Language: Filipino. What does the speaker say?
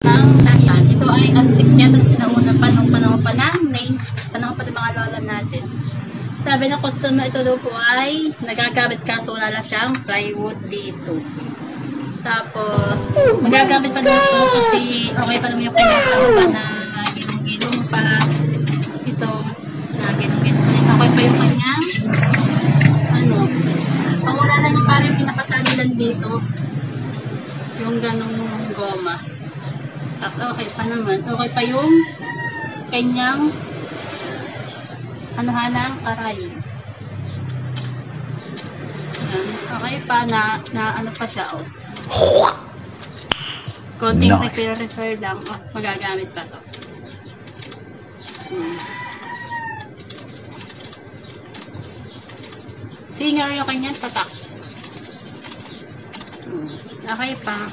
ng dahilan. Ito ay antique yata sinauna pa nung panahon pa ng mga lola natin. Sabi ng customer, ito daw po ay nagagamit kaso wala lang siyang plywood dito. Tapos, magagamit pa daw ito kasi okay pa naman yung kanyang talaga na ginong-ginong pa. Ito, na ginong-ginong pa. Okay pa yung kanyang ang wala na niya parang pinapatalilan dito. Yung ganong goma. Tapos okay pa naman. Okay pa yung kanyang anuhanang karayin. Okay pa na ano pa siya, oh. Konting repair lang, oh, magagamit pa to. Singer yung kanyang tatak. Okay pa.